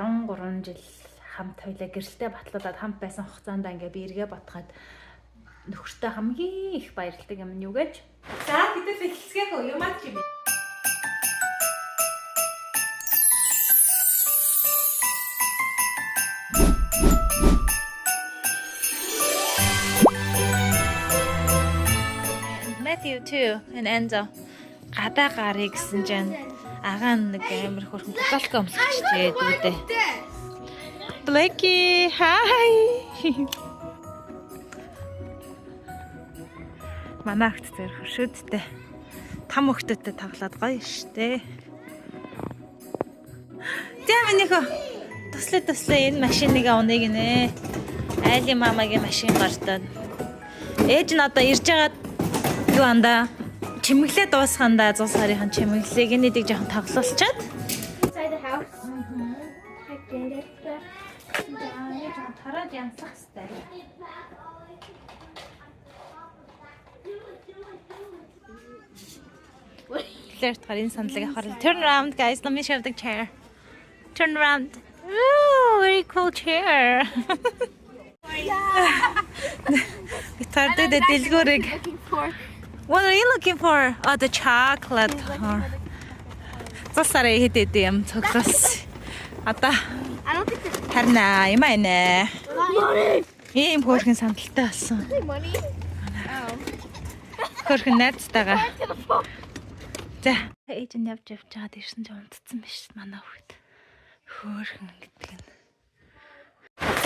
13 жил хамт хоёлаа гэрэлтэй батлуулаад хамт байсан хугацаанд ингээ би эргээ ботход нөхөртөө хамгийн их баярлдаг юм нь юу гэж? За бид нар эхэлцгээе юу маа чи бэ? Matthew too and Enzo гадаа гарыг гэсэн чинь агаа нэг амар хөрхөн футболк өмсөж тэгээд үүдээ. Blakey, hi. Манай хт зэрэг хөшөөдтэй. Там хөлтөдтэй таглаад гоё штэ. Тэм нөхө. Туслаа энэ машиныг уныг нэ. Айли мамагийн машин гартаад. Ээж нь одоо ирж байгаад юу андаа чимэглээ дуусхандаа 100 сарын чимэглээг энэдэг жоохон тоглуулчаад. Inside the house. Тараад янзлах хэвээр. Claire тарийн сандлыг авахар. Turn around guys, let me show the chair. Turn around. Ooh, very cool chair. Гитар дээр дэлгүүрийг. What are you looking for? Oh, the chocolate. Цусараа хийдээд юм цогцос. Одоо I don't think there's харна юм аа. money. Ийм хөөрхөн сандалтай болсон. Money? Хөөрхөн найзтайгаа. За, ээж нь явж чаад ирсэн чинь унтцсан биш манай хүүхэд. Хөөрхөн гэдэг нь.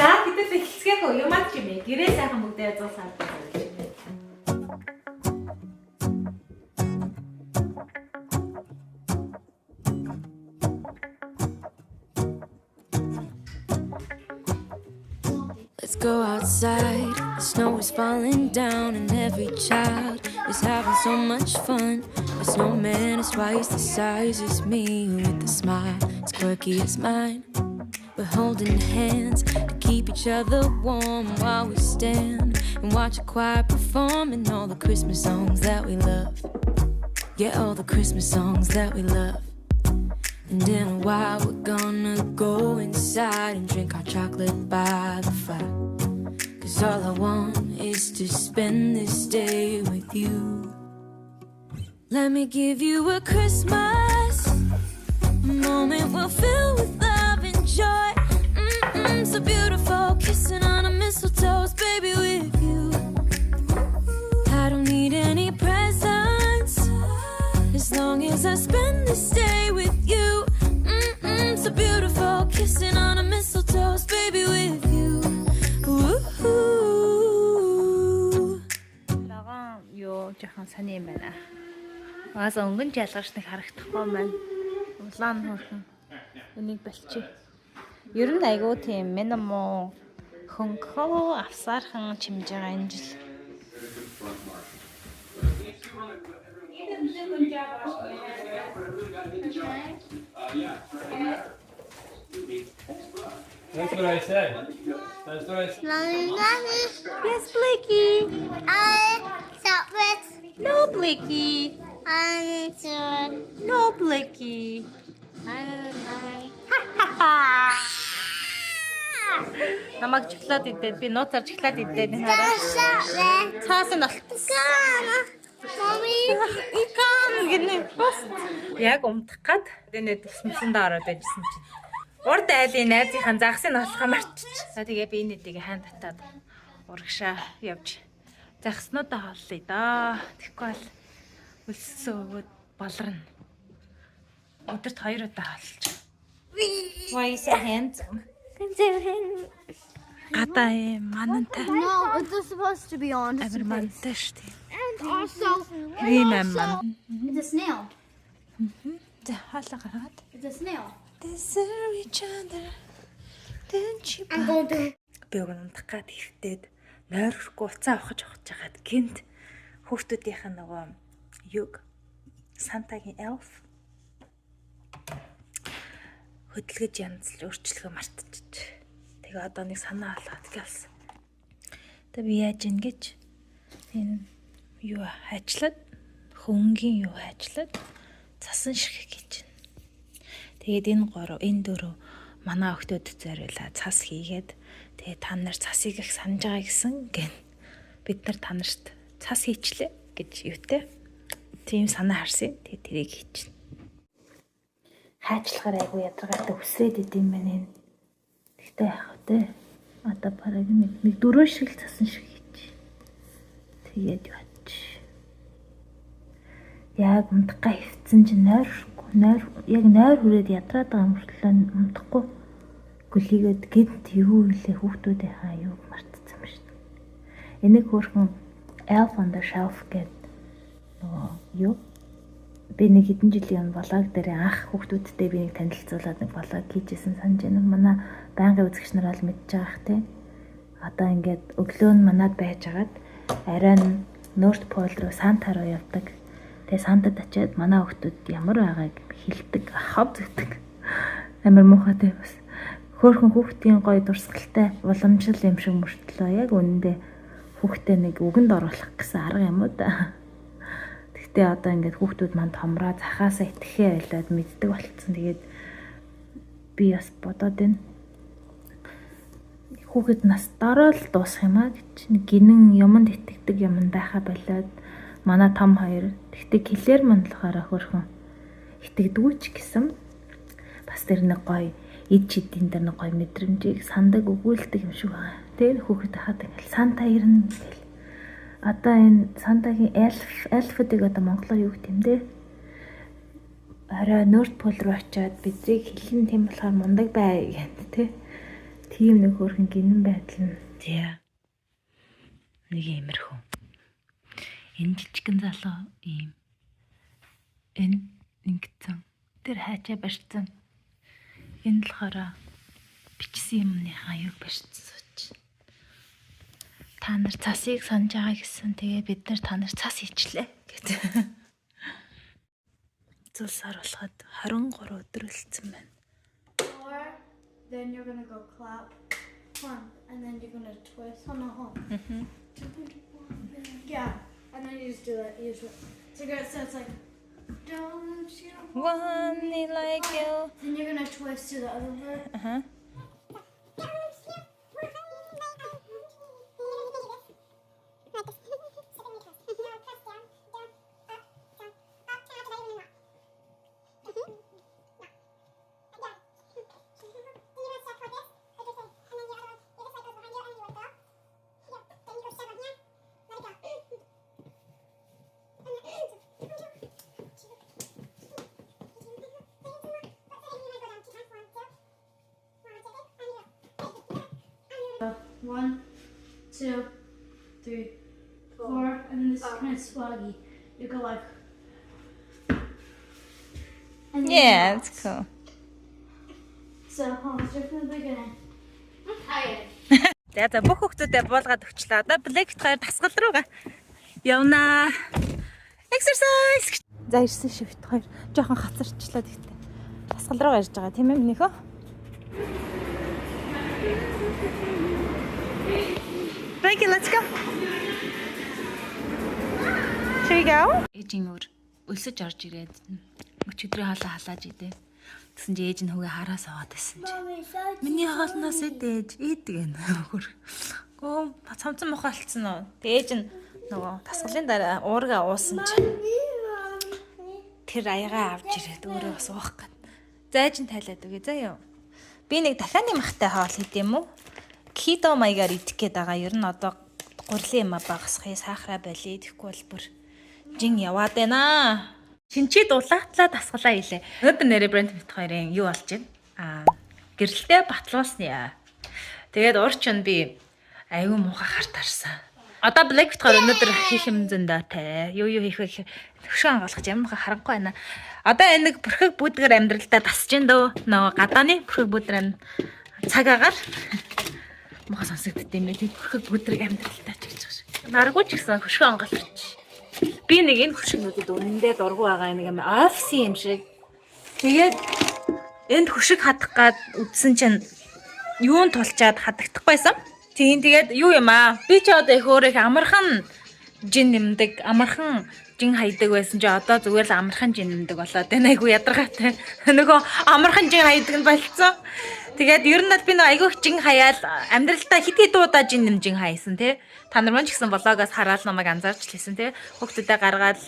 За, бид нар эхэлцгээе юм аа чи мэ. Гэрээ сайхан бүгдээ 100 сард байна. Let's go outside, the snow is falling down and every child is having so much fun. The snowman is twice the size as me with a smile as quirky as mine. We're holding hands to keep each other warm while we stand and watch a choir performing all the Christmas songs that we love. Yeah, all the Christmas songs that we love. And in a while we're gonna go inside and drink our chocolate by the fire. Cause all I want is to spend this day with you. Let me give you a Christmas, a moment we'll fill with love and joy. So beautiful, kissing on a mistletoe, baby, with you. I don't need any presents as long as I spend this day with you. So beautiful, kissing on a mistletoe, baby, with you. Woo-hoo. Лаган ёо жоохон сони юм байна. Угаас өнгөн жалгарчныг харагдахгүй маань. Улаан хөрхөн. Энийг болчих. Ер нь айгуу тийм минимум хөнгөө авсаархан чимж байгаа энэ жил. That's what I said. That's what I said. Yes, Blakey. I stop with No, Blakey. No, Blakey. Намайг чоколад идээд би нууцаар чоколад идээд хараа. Цаас нь Mommy. икан гинэ. Яг умдах гад энэ төсмөсөндөө ороод байжсэн чинь. Урд айлын найзынхаа загсыг олохоо марччих. За тэгээ би энэ дэгийг хаан татаад урагшаа явж загснуудаа холлоо да. Тэгэхгүй бол өлссөн өгөөд болорно. Өдөрт 2 удаа холч. Why is your hands? Гадаа юм манантай. No, it's just supposed to be on. Just Амар in case. мантай шүү дээ. And also, Крем аман. it's a snail. За хаалга гаргаад. It's a snail. Deserve each other. Don't you? I'm going to. Би уг унтах гад ихтэйд нойрхгүй уцаа авахж байгаад гинт хүүхдүүдийнх нь нөгөө юг Сантагийн elf хөдөлгөж янзлж өөрчлөхөө мартчих. Тэгээ одоо нэг санаа болоод гэлсэн. Тэгээ би яаж ингэж энэ юу хайчлаад хөнгөн юу хайчлаад цасан ширхэг гэж байна. Тэгээд энэ 3 энэ 4 манай охтууд зориулаа цас хийгээд тэгээ та нар цасыг их санаж байгаа гэсэн гэн. Бид нар та нарт цас хийчлээ гэж юутэй. Тийм санаа харсан. Тэгээ тэрийг хийчихнэ. Хайчлахаар айгу ядаргаатай өсрээд идэм байна энэ. Тэгтээ яах вэ? Одоо бараг нэг 4 шиг л цасан шиг хийчих. Тэгээд яваач. Яг унтгаа хөвцөн чинь нойр хүрээд ядраад байгаа мөртлөө унтахгүй гүлийгээд гэд юу илээ хүүхдүүдийнхаа юу мартсан юм шүү дээ. Энийг хөрхөн Elf on the Shelf гэдэг нөгөө юу би нэг хэдэн жилийн влог дээр анх хүүхдүүдтэй би нэг танилцуулаад нэг влог хийжсэн санаж байна. Манай байнгын үзэгч нар бол мэдж байгаах те. Одоо ингээд өглөө нь манад байж агаад арай нь North Pole руу Санта руу явдаг. Тэгээ Сантад очиад манай хүүхдүүд ямар байгааг хилдэг, хав зүтдэг. Амар муухай тийм бас. Хөөхөн хүүхдийн гоё дурсгалтай уламжлал юм шиг мөртлөө яг үнэндээ хүүхдээ нэг үгэнд оруулах гэсэн арга юм уу да. Тэгтээ одоо ингээд хүүхдүүд манд томроо захаасаа итгэхээ байлаад мэддэг болцсон. Тэгээд би бас бодоод байна. Хүүхэд нас дараа л дуусах юм а гэж нэг гинэн юмд итгэдэг юм байхаа болоод манай том хоёр тэгтээ клэр мандлахаараа хөрхөн итгэдэггүй ч гэсэн бас тэр нэг гоё эд чидийн дээр нэг гоё мэдрэмжийг сандаг өгүүлдэг юм шиг байгаа. Тэр хүүхэд хахад ингээл Санта ирнэ гэл. Одоо энэ Сантагийн эльфүүдийг одоо монголоор юу гэх юм бэ? Арай North Pole руу очиад бидрийг хэлэн тийм болохоор мундаг бай гэдэг тий. Тийм нэг хөрхөн гинэн байдал нь. Тий. Нэг иймэрхүү. Энэ жижигэн залуу ийм энэ ингэсэн тэр хайчаа барьсан энэ болохоор бичсэн юмныхаа юг барьсан сууч. Та нар цасыг санаж байгаа гэсэн тэгээ бид нар та нар цас хийчлээ гэдэг. Зүйлсаар болоход 23 өдөр үлдсэн байна. Or then you're gonna go clap 1 and then you're gonna twist on the home. Yeah. And then you just do that usually. So it's like, don't you Want me like you. Then you're gonna twist to the other part. One, 2, 3, 4, and this is kind of swaggy. You go like, and then Yeah, you it's cool. So let's start from the beginning. I'm tired. За бүх хүүхдүүдэд буулгаад өгчлээ. Одоо Black хоёр тасгал руугаа явнаа. Exercise. За ирсэн шивт хоёр жоохон хацарчлаа гэхдээ. Тасгал руу гарч байгаа тийм ээ минийхөө. Frankie, let's go. Should we go? Ээжийн өөр өлсөж орж ирээд өчигдрийн хаалаа халааж идэ. Тэгсэн чи ээж нь хүүгээ хараа суугаад байсан чи. Миний хоолноос идэж ийдэг гэнэ. Гөө цамцсан мохоо алдсан уу? Тэг ээж нь нөгөө тасгалын дараа уургаа уусан чи. Тэр аягаа авч ирээд өөрөө бас уух гээд. За ээж нь тайлаад үгүй заа юу. Би нэг дахианы махтай хоол хийдэм үү? Keto маягаар идэх гээд байгаа. Ер нь одоо гурилын юм багасхыг сахараа болий. Тэгэхгүй бол бүр жин яваад байна. Шинчээ дулаатлаа тасгалаа хийлээ. Өнөөдөр нэрээ брэнд бит хоёрын юу болж байна? Гэрэлтэй батлуулсны. Тэгээд урчин би аюу муухай харт харсан. Одоо Black бит хоёр өнөөдөр хийх юм зөндөөтэй. Юу хийх вэ гэхээр хөшөө ангаалах ямар муухай харанхуй байна. Одоо энэ нэг бүрхэг бүүдгээр амьдралдаа тасж ин дөө. Нөгөө гадааны бүрхэг бүүдэр цаг агаар мохоо сонсогдд юм ээ. Бүрхэг бүүдрэг амьдралтай ч гэж байна. Наргуу ч гэсэн хөшөө ангаалч. Би нэг энэ хөшгнүүдэд үнэндээ дургу байгаа нэг юм офисын юм шиг. Тэгээд энд хөшиг хадах гад үдсэн чинь юун тулчаад хадагдахгүйсэн. Тэгээд юу юм аа? Би ч одоо их өөрөө их амархан жин нэмдэг, амархан жин хайдаг байсан чи одоо зүгээр л амархан жин нэмдэг болоод байна. Айгу ядаргаатай. Нөгөө амархан жин хайдаг нь болцсон. Тэгээд ер нь бол би нэг айгүй чин хаяал амьдралдаа хит хит удаа жин нэмжин хайсан тий. Та нар маань ч гэсэн блогоос хараад намайг анзаарч лээсэн тий. Хүүхдүүдэд гаргаад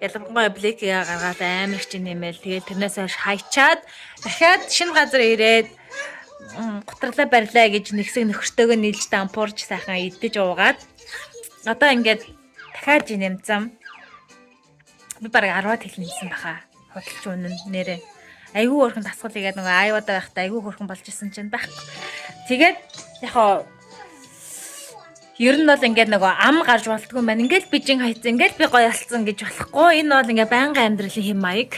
ялангуяа блэкийг гаргаад амар их чин нэмэл тэгээд тэрнээс хойш хайчаад дахиад шинэ газар ирээд гутралаа барьлаа гэж нэгсэг нөхөртөөгөө нийлж дампуурж сайхан идэж уугаад одоо ингээд дахиад жин нэмцэн. Би бараг 10-аад хил нэмсэн баха. Хөдөлж үнэн нэрээ. Айгүй хөрхэн тасгал игээд нөгөө аюудаа байхдаа айгүй хөрхэн болж исэн чинь байхгүй. Тэгээд яхаа ер нь бол ингээд нөгөө ам гарч болтгүй маань ингээд би жин хайцсан ингээд би гоё алцсан гэж болохгүй. Энэ бол ингээд байнгын амьдралын хэм маяг.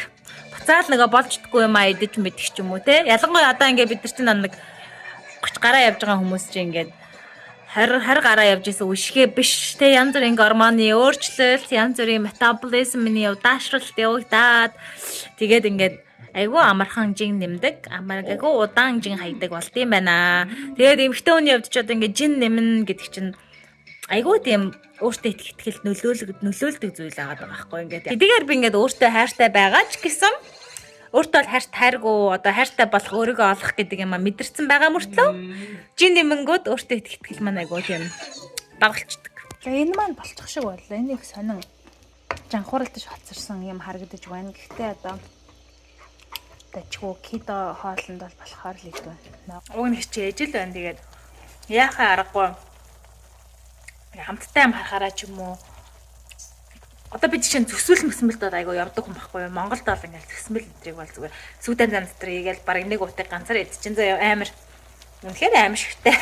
Буцаал нөгөө болждгүй юм аа идэж мэдэх ч юм уу те. Ялангуяа одоо ингээд бид нар чинь нэг 30 гараа явж байгаа хүмүүс чинь ингээд 20 гараа явж исэн үшгээ биш те. Янз бүрийн гормоны өөрчлөлт, янз бүрийн метаболизмын удаашралт явагдаад тэгээд ингээд айгүй амархан жин нэмдэг. Айгүй удаан жин хайдаг болд юм байна. Тэгээд эмэгтэй хүний хувьд ч одоо ингээд жин нэмнэ гэдэг чинь айгүй тийм өөртөө итгэл нөлөөлдөг зүйл агаад байгаа байхгүй ингээд. Тэдгээр би ингээд өөртөө хайртай байгаа ч гэсэн өөртөө бол хайргүй одоо хайртай болох өөрийгөө олох гэдэг юм а мэдэрсэн байгаа мөртлөө жин нэмэнгүүд өөртөө итгэл маань айгүй тийм дагуулчдаг. Энэ маань болчих шиг боллоо. Энэ их сонин жанхуралтаж хоцорсон юм харагдаж байна. Гэхдээ одоо тэчгүү кидо хоолнд бол болохоор л идэв. Уг нь хичээж л байна. Тэгээд яахаа аргагүй. Хамттай юм харахаараа ч юм уу. Одоо бид чинь зөвсвөл мөсмөлд айгу явдаг хүн байхгүй юу? Монголд бол ингээл зөвсмөл өдрийг бол зүгээр сүүдэн зам дотор игээл баг нэг утыг ганцаар идчихэн заяа амар. Үнэхээр амар шигтэй.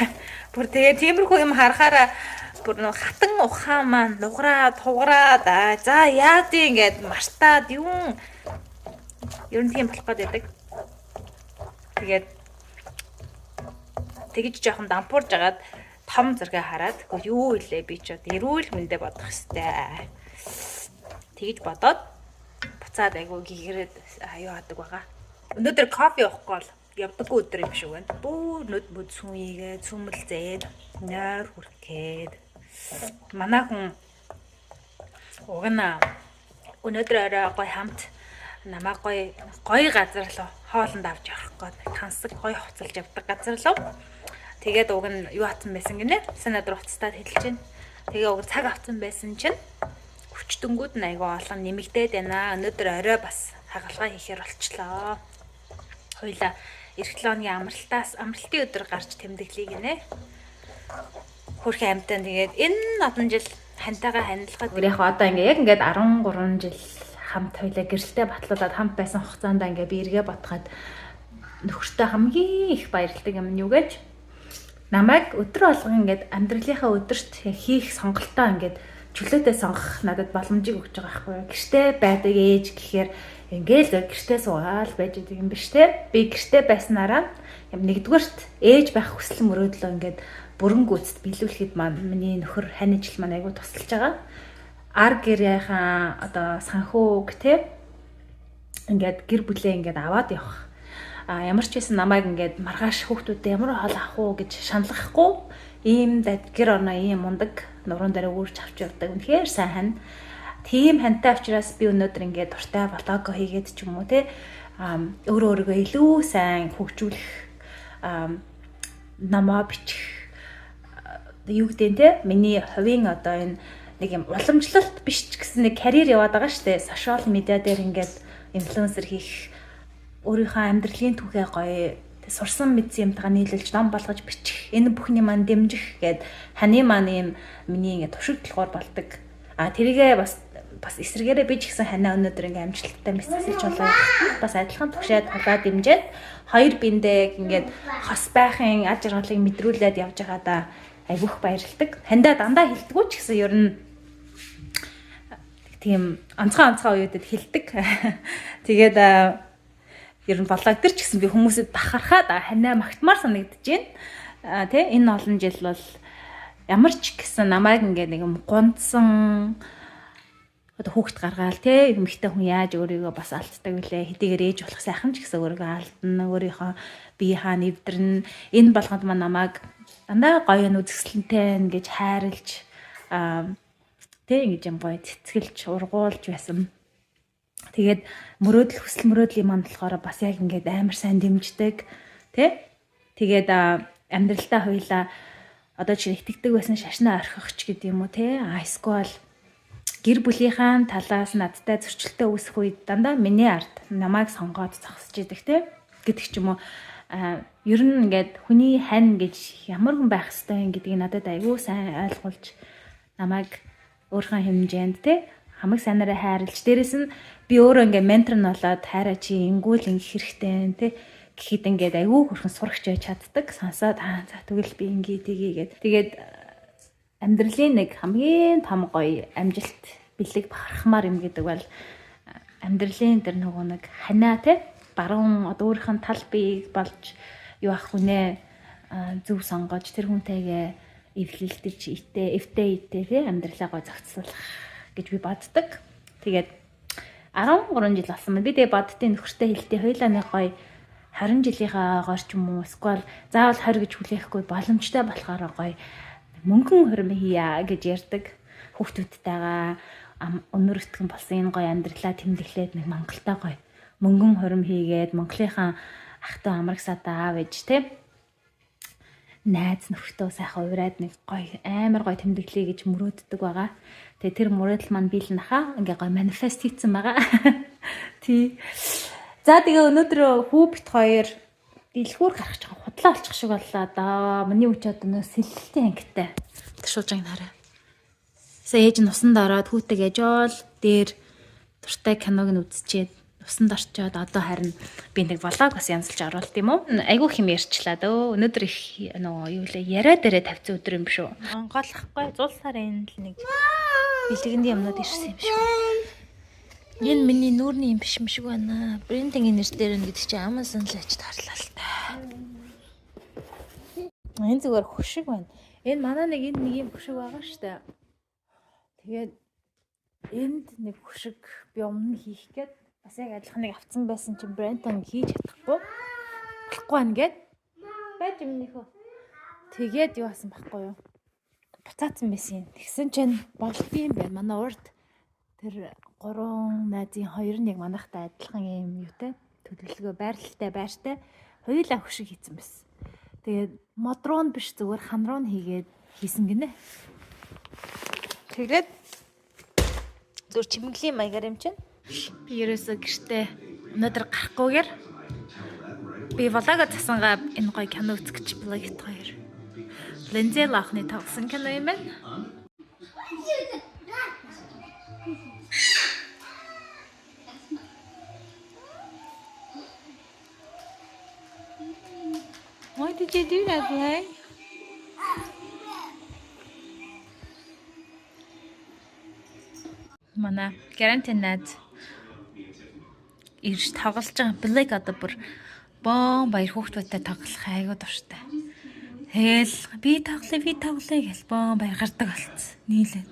Бүр тэгээ тиймэрхүү юм харахаараа бүр нэг хатан ухаан маань нуграад туграад за яа тий ингээд мартаад юу ер нь тийм болох гэдэг. Тэгээд тэгж жоохон дампуурж агаад том зэрэг хараад юу илээ би ч эрүүл мэндэ бодох хэвээр. Тэгж бодоод буцаад айгу гэгэрээд аюу хадаг байгаа. Өнөөдөр кофе уухгүй бол явдаггүй өдөр юм шиг байна. Бүү нүд бүд сүнийгээ цүмэл зээд нойр хүрхээд манай хүн угна өнөөдөр орой гой хамт намаа гой газар л хоолнд авч явах гээд тансаг гой хуцалж явдаг газар л. Тэгээд уг нь юу хатсан байсан гинэ? Санаад уцтаад хэлж чинь. Тэгээ уг цаг авсан байсан чинь хүчтэнгүүд нь айгүй олон нэмэгдээд байна. Өнөөдөр орой бас хагалгаа хийхээр болчлоо. Хоёлаа эх 7 өдрийн амралтын өдөр гарч тэмдэглэе гинэ. Хөрхи амтан тэгээд энэ олон жил хантайгаа ханилахад яг одоо яг ингээд 13 жил хамт хоёлаа гэрэлтэй батлуулаад хамт байсан хугацаанд ингээд би эргээ ботход нөхөртөө хамгийн их баярлдаг юм нь юу гэж намайг өдөр болгон ингээд амьдралынхаа өдөрт хийх сонголтоо ингээд чөлөөтэй сонгох надад боломжийг өгч байгаа байхгүй юу. Гэртээ байдаг ээж гэхээр ингээл гэртээ суугаал байж байгаа юм биш те. Би гэртээ байснараа нэгдүгээрт ээж байх хүсэл мөрөөдлөө ингээд бүрэн гүйцэд биелүүлэхэд маань миний нөхөр хань ажил маань айгу тусалж байгаа. Ар гэрийнхаа одоо санхүүг те ингээд гэр бүлээ ингээд аваад явах. Ямар ч байсан намайг ингээд маргааш хүүхдүүдэд ямар хоол авах уу гэж шаналгахгүй ийм гэр орноо ийм мундаг нуруунд дээр үүрч авч явдаг. Үнэхээр сайн хань. Тийм хантай учраас би өнөөдөр ингээд дуртай блог хийгээд ч юм уу те өөрөө өөрийгөө илүү сайн хөгжүүлэх намаа бичих юу гэдэг те миний хувийн одоо энэ нэг юм уламжлалт биш ч гэсэн нэг карьер яваад байгаа штэ. Сошиал медиа дээр ингээд инфлюенсер хийх өөрийнхөө амьдралын түүхээ гоё сурсан мэдсэн юмтайгаа нийлүүлж ном болгож бичих энэ бүхний маань дэмжих гээд ханы маань юм миний ингээд туршигдлахоор болдог. Тэрийгээ бас эсрэгээрээ би ч гэсэн ханаа өнөөдөр ингээм амжилттай мессежж болоо бас адилхан төгшөөд халаа дэмжээд хоёр биндээ ингээд хос байхын аж аргалыг мэдрүүлээд явж байгаадаа айгүйх баярлагдав. Хандаа дандаа хэлдэггүй ч гэсэн ер нь тийм онцгой үеүүдэд хэлдэг. Тэгээд ер нь блог дээр ч гэсэн би хүмүүсэд бахархаад ханаа магтмаар санагдаж байна. Тэ энэ олон жил бол ямар ч гэсэн намайг ингээд нэг юм гунцсан одоо хүүхд гаргаал те эмэгтэй хүн яаж өөрийгөө бас алддаг вүлээ хэдийгээр ээж болох сайхан ч гэсэн өөрийгөө алдна өөрийнхөө бие хаа нэвдэрнэ энэ болгонд маань намайг дандаа гоё үзэсгэлэнтэй гэж хайрлж те ингэж юм гоё цэцгэлж ургуулж байсан. Тэгээд хүсэл мөрөөдлийн маань болохоор бас яг ингээд амар сайн дэмждэг те Тэгээд амьдралтаа хоёлаа одоо чи итгэдэг байсан шашнаа орхих ч гэдэг юм уу те. Эсвэл гэр бүлийнхаа талаас надтай зөрчилтэй үүсэх үед дандаа миний ард намайг сонгоод зогсож идэг те гэдэг ч юм уу. Ер нь ингээд хүний хань гэж ямар хүн байх ёстой юм гэдгийг надад аягүй сайн ойлгуулж намайг өөрийнхөө хэмжээнд те хамаг сайнараа хайрлж дээрэс нь би өөрөө ингээд ментор нь болоод хайраа чи ингүүл ингэх хэрэгтэй те гэхэд ингээд аягүй хөрхэн сурагч байж чаддаг сонсоод за тэгвэл би ингээ тгийгээд тэгээд амьдралын нэг хамгийн том гоё амжилт бэлэг бахархмаар юм гэдэг бол амьдралын тэр нөгөө нэг ханаа те баруун одоо өөрийнх нь тал биеийг болж юу ах хүнээ зөв сонгож тэр хүнтэйгээ эвлэлдэж эвтэй те амьдралаа гоё зохицуулах гэж би боддог. Тэгээд 13 жил болсон байна. Би тэгээ боддtiin нөхөртэй хэлтий хоёлаа нэг гоё 20 жилийнхаа гоор ч юм уу эсвэл заавал 20 гэж хүлээхгүй боломжтой болохоор гоё мөнгөн хурим хийя гэж ярьдаг. Хүүхдүүдтэйгээ өнөр өтгөн болсон энэ гоё амьдралаа тэмдэглээд нэг Монголтой гоё мөнгөн хурим хийгээд Монголынхаа ахтай амрагсаадаа аав ээж те найз нөхөртөө сайхан ураад нэг гоё амар гоё тэмдэглэе гэж мөрөөддөг байгаа. Тэгээ тэр мөрөөдөл маань биелнэха ингээ гоё манифест хийсэн байгаа. Тий. За тэгээ өнөөдөр хүү бит хоёр дэлгүүр гарах жоохон худлаа болчих шиг боллоо да. Миний үуч одоо нөө сэлэлтийн ангитай. Ташуулж байгааг хараа. Сая ээж нь усанд ороод хүүтэйг яжоол дээр дуртай киног нь үзчихээд усанд орчоод одоо харин би нэг влог бас янзлж оруулт юм уу? Айгүй хэм ярьчлаа дөө. Өнөөдөр их нөгөө юу лээ яриа дээрээ тавьсан өдөр юм шүү. Монголхгүй зул сарын л нэг бэлгэндийн юмнууд ирсэн юм шүү. Энэ миний нүүрний юм биш юм шиг байна. Брендинг нэр дээр нь гэдэг чинь Amazon л аж тарлаа л та. Энэ зүгээр хөшиг байна. Энэ манай нэг юм хөшиг байгаа штэ. Тэгээд энд нэг хөшиг би өмнө хийх гээд бас яг адилхан нэг авцсан байсан чинь брендинг хийж чадахгүй. Болохгүй байна гээд байж юмнийхөө. Тэгээд юу асан байхгүй юу? Буцаацсан байсан. Тэгсэн чинь болдгийм байна. Манай урд тэр 3 найзын 2 нэг манайхтай адилхан юм юутай төлөвлөгөө байрлалтай байртай хоёулаа хөшиг хийсэн байсан. Тэгээд модрон биш зүгээр ханруу хийгээд хийсэн гинэ. Тэгээд зүр чимэглийн маягаар юм чинь. Би ерөөсө гэртээ өнөөдөр гарахгүйгээр би влога засангаа энэ гоё кино үзэж блогт хоёр. Лензел ахны тавсан кино юм байна. Why did you do that, Blake? Манай карантин найз ирж тоглож байгаа Блейк одоо бүр бон баяр хүүхдүүдтэй тоглох айгуу дуртай. Тэгэл би тоглоё гэж бон баяр гардаг болцсон. Нийлээ.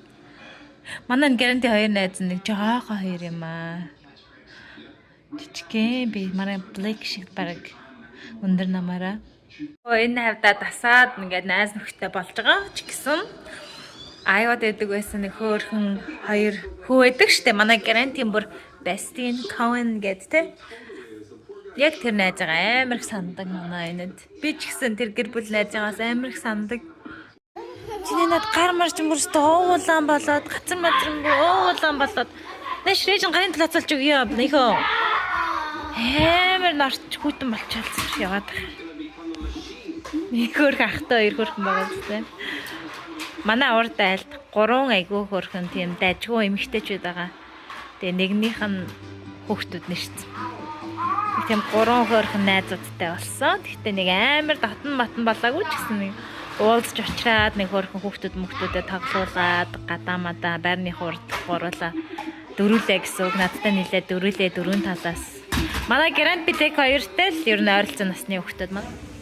Манай карантин хоёр найз нэг жоохон хоёр юм аа. Жижигхэн би манай Блейк шиг баг өндөр намаараа. Энэ хавьда дасаад ингээд найз нөхдөд болж байгаа ч гэсэн аюуд байдаг байсан нэг хөөрхөн хоёр хүү байдаг штэ. Манай карантин бүр Бестин Коэн гэдэг те. Яг тэр найзгаа амар их сандаг манай энэд. Би ч гэсэн тэр гэр бүл найзгаас амар их сандаг. Чиний над гар марч мөрөстөө уулаан болоод гацар мадран уулаан болоод нэшрэж гарын талаацалж өгье нөхөө. Амар нарт хүйтэн болчихсон яваад. Нэг хөрх ахтай хоёр хөрхөн байгаа зү. Манай урд айлд 3 айгүй хөрхөн тийм дайжгүй эмэгтэйчүүд байгаа. Тэгээ нэгнийх нь хүүхдүүд нэрсэн. Тийм 3 хөрхөн найзуудтай болсон. Гэхдээ нэг амар татан болоогүй ч гэсэн нэг уулзч очраад нэг хөрхөн хүүхдүүдэд тоглуулад гадаамада байрны хурд гуруулаа дөрүүлээ гэсэн үг. Надтай нийлээ дөрүүлээ дөрвөн талаас. Манай гранд битек хоёртай л ер нь ойролцоо насны хүүхдүүд маань.